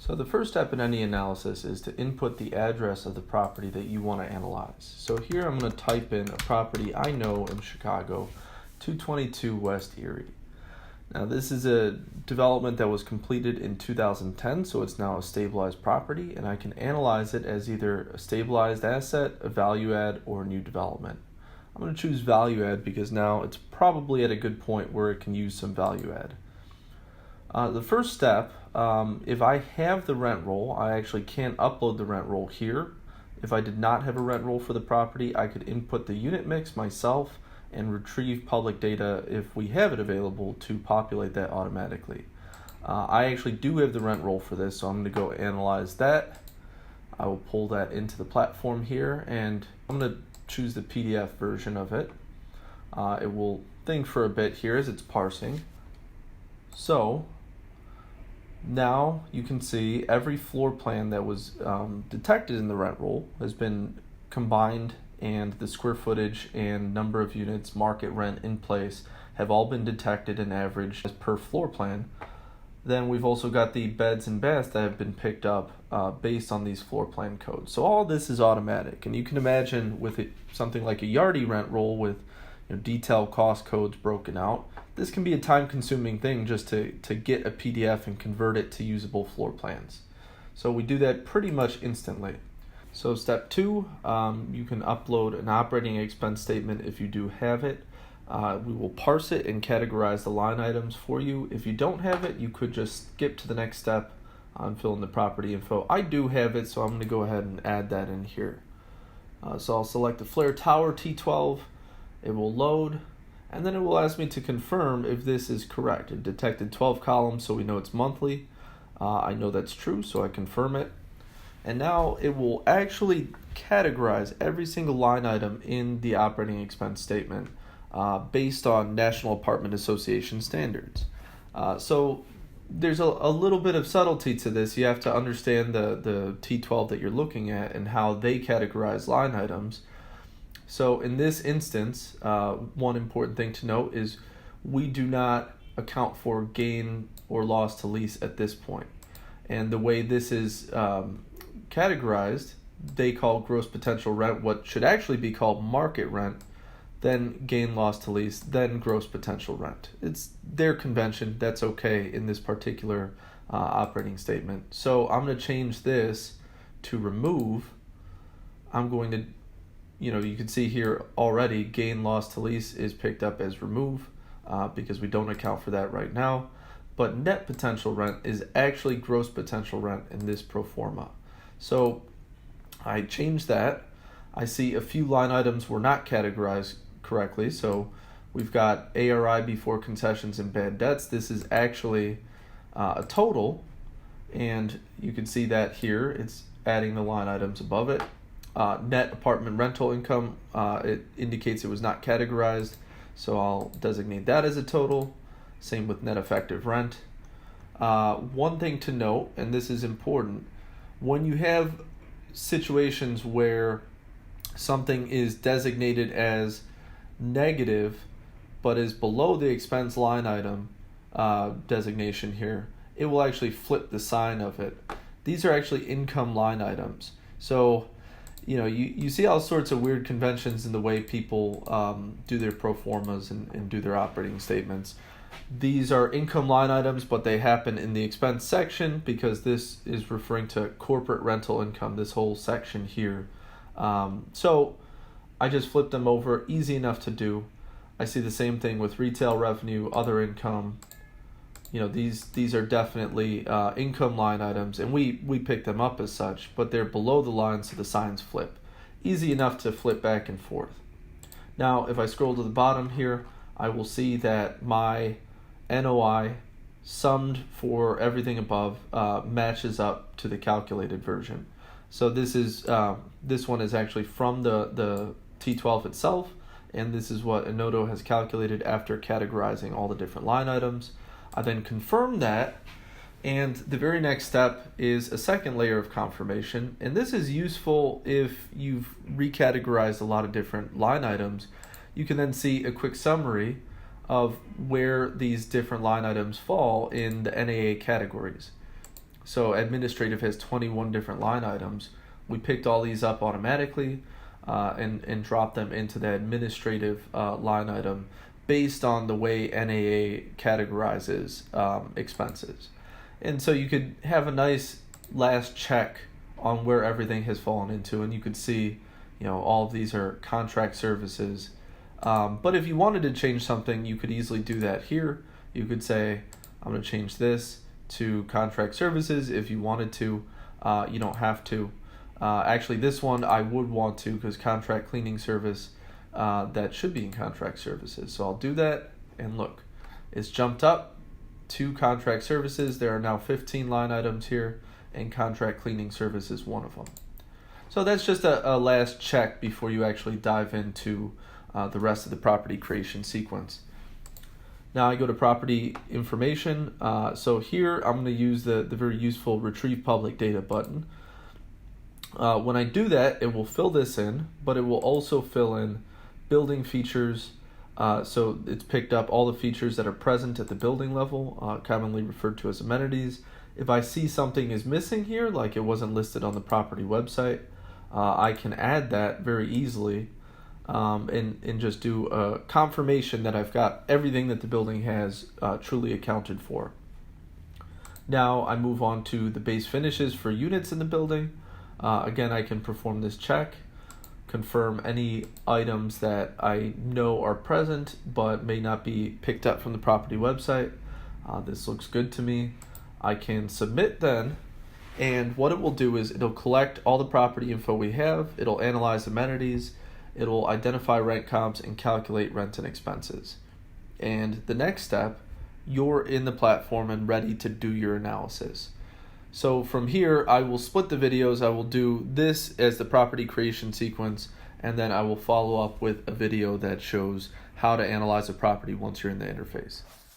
So the first step in any analysis is to input the address of the property that you want to analyze. So here I'm going to type in a property I know in Chicago, 222 West Erie. Now this is a development that was completed in 2010, so it's now a stabilized property, and I can analyze it as either a stabilized asset, a value add, or a new development. I'm going to choose value add because now it's probably at a good point where it can use some value add. The first step, if I have the rent roll, I actually can't upload the rent roll here. If I did not have a rent roll for the property, I could input the unit mix myself and retrieve public data if we have it available to populate that automatically. I actually do have the rent roll for this, so I'm going to go analyze that. I will pull that into the platform here, and I'm going to choose the PDF version of it. It will think for a bit here as it's parsing. So now you can see every floor plan that was detected in the rent roll has been combined, and the square footage and number of units, market rent in place have all been detected and averaged as per floor plan. Then we've also got the beds and baths that have been picked up based on these floor plan codes. So all this is automatic, and you can imagine with something like a Yardi rent roll with detailed cost codes broken out, this can be a time-consuming thing just to get a PDF and convert it to usable floor plans. So we do that pretty much instantly. So step 2, you can upload an operating expense statement if you do have it. We will parse it and categorize the line items for you. If you don't have it, you could just skip to the next step and fill in the property info. I do have it, so I'm going to go ahead and add that in here. So I'll select the Flare Tower T12. It will load, and then it will ask me to confirm if this is correct. It detected 12 columns, so we know it's monthly. I know that's true, so I confirm it. And now it will actually categorize every single line item in the operating expense statement based on National Apartment Association standards. So there's a little bit of subtlety to this. You have to understand the T12 that you're looking at and how they categorize line items. So in this instance, one important thing to note is we do not account for gain or loss to lease at this point. And the way this is categorized, they call gross potential rent what should actually be called market rent, then gain loss to lease, then gross potential rent. It's their convention. That's okay in this particular operating statement. So I'm going to change this to remove. I'm going to you can see here already gain loss to lease is picked up as remove because we don't account for that right now. But net potential rent is actually gross potential rent in this pro forma. So I changed that. I see a few line items were not categorized correctly. So we've got ARI before concessions and bad debts. This is actually a total, and you can see that here. It's adding the line items above it. Net apartment rental income, it indicates it was not categorized, so I'll designate that as a total. Same with net effective rent. One thing to note, and this is important, when you have situations where something is designated as negative but is below the expense line item designation here, it will actually flip the sign of it. These are actually income line items. So you see all sorts of weird conventions in the way people do their pro formas and do their operating statements. These are income line items, but they happen in the expense section because this is referring to corporate rental income, this whole section here. So I just flipped them over, easy enough to do. I see the same thing with retail revenue, other income. These are definitely income line items, and we pick them up as such, but they're below the line, so the signs flip. Easy enough to flip back and forth. Now, if I scroll to the bottom here, I will see that my NOI summed for everything above matches up to the calculated version. So this one is actually from the T12 itself, and this is what Enodo has calculated after categorizing all the different line items. I then confirm that, and the very next step is a second layer of confirmation, and this is useful if you've recategorized a lot of different line items. You can then see a quick summary of where these different line items fall in the NAA categories. So administrative has 21 different line items. We picked all these up automatically and dropped them into the administrative line item based on the way NAA categorizes expenses. And so you could have a nice last check on where everything has fallen into, and you could see, all of these are contract services. But if you wanted to change something, you could easily do that here. You could say, I'm going to change this to contract services. If you wanted to, you don't have to. Actually, this one I would want to, because contract cleaning service, that should be in contract services. So I'll do that, and look, it's jumped up to contract services. There are now 15 line items here, and contract cleaning service is one of them. So that's just a last check before you actually dive into the rest of the property creation sequence. Now I go to property information. So here I'm going to use the very useful retrieve public data button. When I do that, it will fill this in, but it will also fill in building features. So it's picked up all the features that are present at the building level, commonly referred to as amenities. If I see something is missing here, like it wasn't listed on the property website, I can add that very easily and just do a confirmation that I've got everything that the building has truly accounted for. Now I move on to the base finishes for units in the building. Again, I can perform this check, confirm any items that I know are present but may not be picked up from the property website. This looks good to me. I can submit then, and what it will do is it'll collect all the property info we have, it'll analyze amenities, it'll identify rent comps, and calculate rent and expenses. And the next step, you're in the platform and ready to do your analysis. So from here, I will split the videos. I will do this as the property creation sequence, and then I will follow up with a video that shows how to analyze a property once you're in the interface.